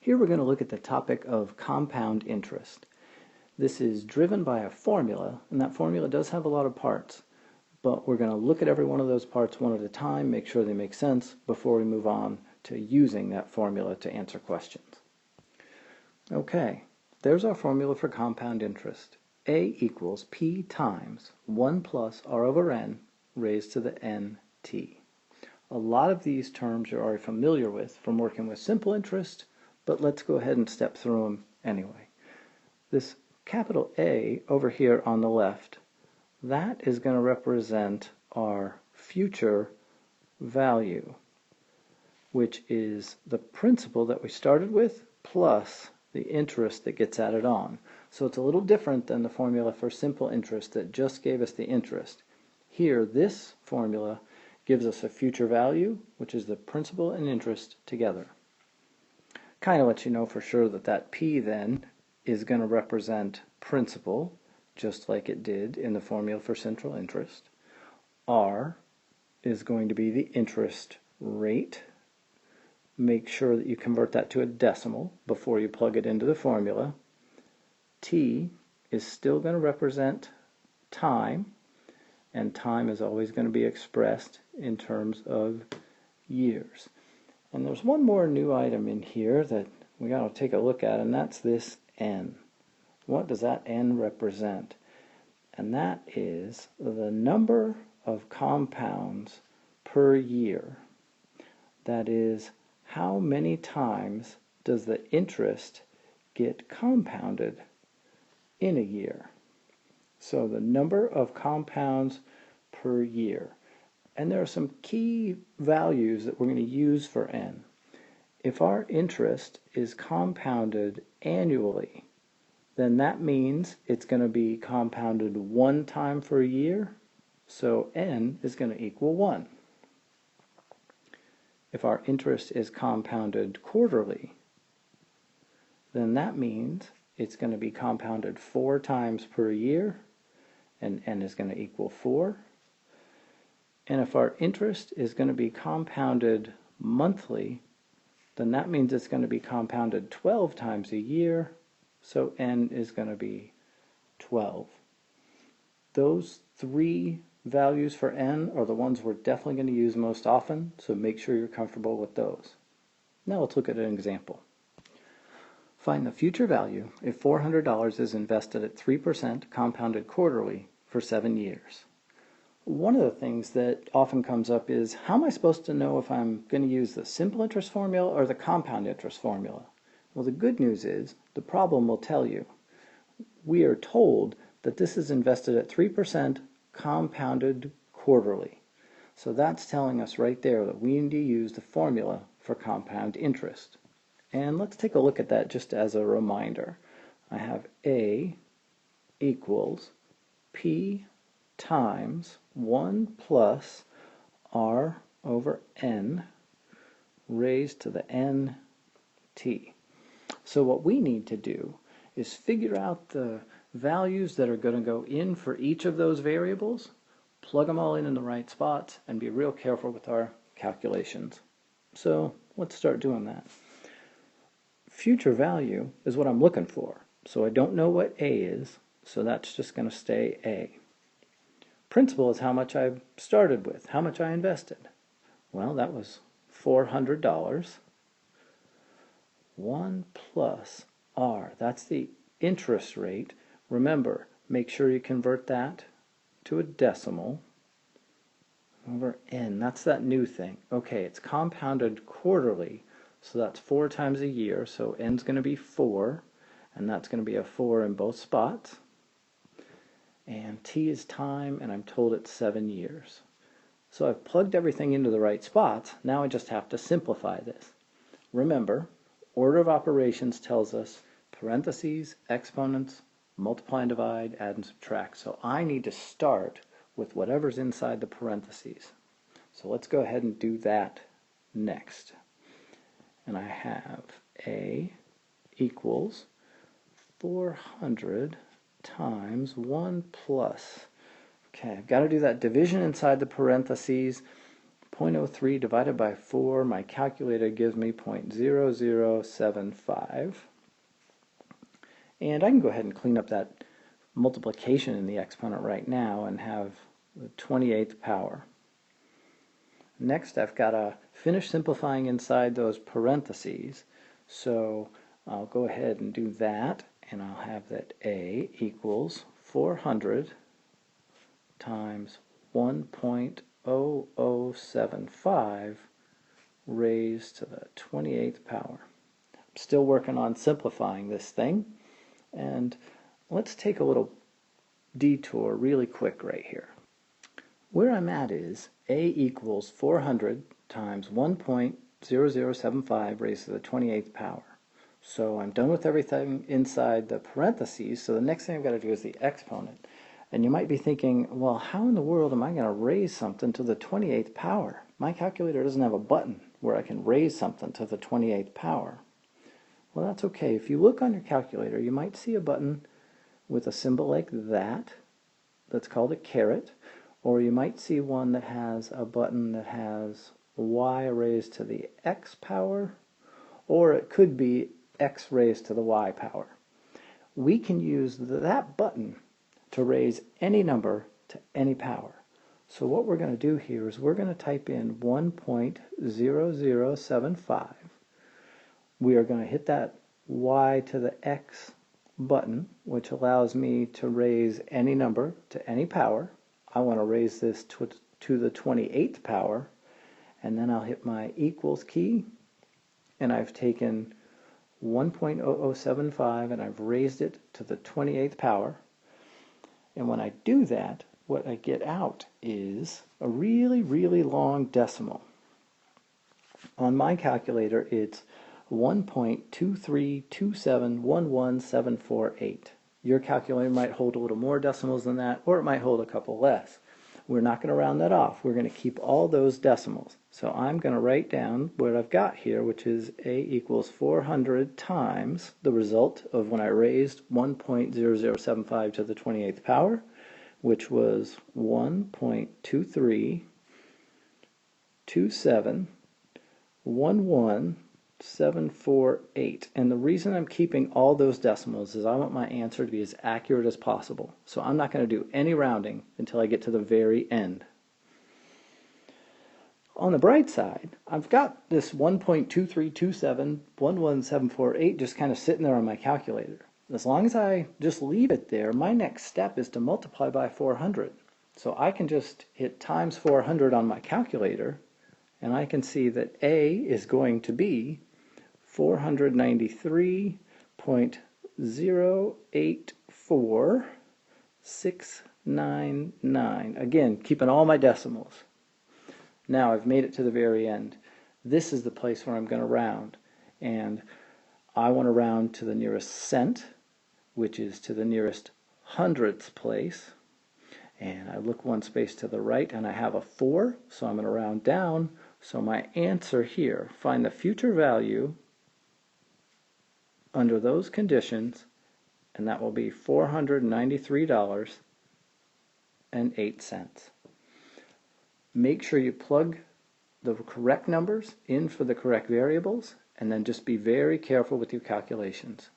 Here we're going to look at the topic of compound interest. This is driven by a formula, and that formula does have a lot of parts, but we're going to look at every one of those parts one at a time, make sure they make sense before we move on to using that formula to answer questions. Okay, there's our formula for compound interest. A equals P times 1 plus R over N raised to the NT. A lot of these terms you're already familiar with from working with simple interest, but let's go ahead and step through them anyway. This capital A over here on the left, that is going to represent our future value, which is the principal that we started with plus the interest that gets added on. So it's a little different than the formula for simple interest that just gave us the interest. Here, this formula gives us a future value, which is the principal and interest together. Kind of lets you know for sure that that P then is going to represent principal, just like it did in the formula for central interest. R is going to be the interest rate. Make sure that you convert that to a decimal before you plug it into the formula. T is still going to represent time, and time is always going to be expressed in terms of years. And there's one more new item in here that we got to take a look at, and that's this N. What does that N represent? And that is the number of compounds per year. That is, how many times does the interest get compounded in a year? So the number of compounds per year. And there are some key values that we're going to use for N. If our interest is compounded annually, then that means it's going to be compounded one time for a year, so N is going to equal 1. If our interest is compounded quarterly, then that means it's going to be compounded 4 times per year, and N is going to equal 4. And if our interest is going to be compounded monthly, then that means it's going to be compounded 12 times a year, so N is going to be 12. Those 3 values for N are the ones we're definitely going to use most often, so make sure you're comfortable with those. Now let's look at an example. Find the future value if $400 is invested at 3% compounded quarterly for 7 years. One of the things that often comes up is, how am I supposed to know if I'm going to use the simple interest formula or the compound interest formula? Well, the good news is the problem will tell you. We are told that this is invested at 3% compounded quarterly. So that's telling us right there that we need to use the formula for compound interest. And let's take a look at that just as a reminder. I have A equals P times 1 plus R over N raised to the NT. So what we need to do is figure out the values that are going to go in for each of those variables, plug them all in the right spots, and be real careful with our calculations. So let's start doing that. Future value is what I'm looking for. So I don't know what A is, so that's just going to stay A. Principal is how much I started with, how much I invested. Well, that was $400. 1 plus R, that's the interest rate. Remember, make sure you convert that to a decimal over N. That's that new thing. Okay, it's compounded quarterly, so that's 4 times a year, so N's going to be 4, and that's going to be a 4 in both spots. And T is time, and I'm told it's 7 years. So I've plugged everything into the right spots. Now I just have to simplify this. Remember, order of operations tells us parentheses, exponents, multiply and divide, add and subtract. So I need to start with whatever's inside the parentheses. So let's go ahead and do that next. And I have A equals 400 times 1 plus. Okay, I've got to do that division inside the parentheses, 0.03 divided by 4, my calculator gives me 0.0075. And I can go ahead and clean up that multiplication in the exponent right now and have the 28th power. Next, I've got to finish simplifying inside those parentheses. So I'll go ahead and do that, and I'll have that A equals 400 times 1.0075 raised to the 28th power. I'm still working on simplifying this thing, and let's take a little detour really quick right here. Where I'm at is A equals 400 times 1.0075 raised to the 28th power. So I'm done with everything inside the parentheses, so the next thing I've got to do is the exponent. And you might be thinking, well, how in the world am I going to raise something to the 28th power? My calculator doesn't have a button where I can raise something to the 28th power. Well, that's okay. If you look on your calculator, you might see a button with a symbol like that, that's called a caret, or you might see one that has a button that has y raised to the x power, or it could be x raised to the y power. We can use that button to raise any number to any power. So what we're going to do here is we're going to type in 1.0075. We are going to hit that y to the x button, which allows me to raise any number to any power. I want to raise this to the 28th power, and then I'll hit my equals key, and I've taken 1.0075 and I've raised it to the 28th power. And when I do that, what I get out is a really, really long decimal. On my calculator, it's 1.232711748. Your calculator might hold a little more decimals than that, or it might hold a couple less. We're not going to round that off. We're going to keep all those decimals. So I'm going to write down what I've got here, which is A equals 400 times the result of when I raised 1.0075 to the 28th power, which was 1.232711748. And the reason I'm keeping all those decimals is I want my answer to be as accurate as possible. So I'm not going to do any rounding until I get to the very end. On the bright side, I've got this 1.232711748 just kind of sitting there on my calculator. As long as I just leave it there, my next step is to multiply by 400. So I can just hit times 400 on my calculator, and I can see that A is going to be 493.084699. Again, keeping all my decimals. Now I've made it to the very end. This is the place where I'm going to round. And I want to round to the nearest cent, which is to the nearest hundredth place. And I look one space to the right and I have a 4, so I'm going to round down. So my answer here, find the future value under those conditions, and that will be $493.08. Make sure you plug the correct numbers in for the correct variables, and then just be very careful with your calculations.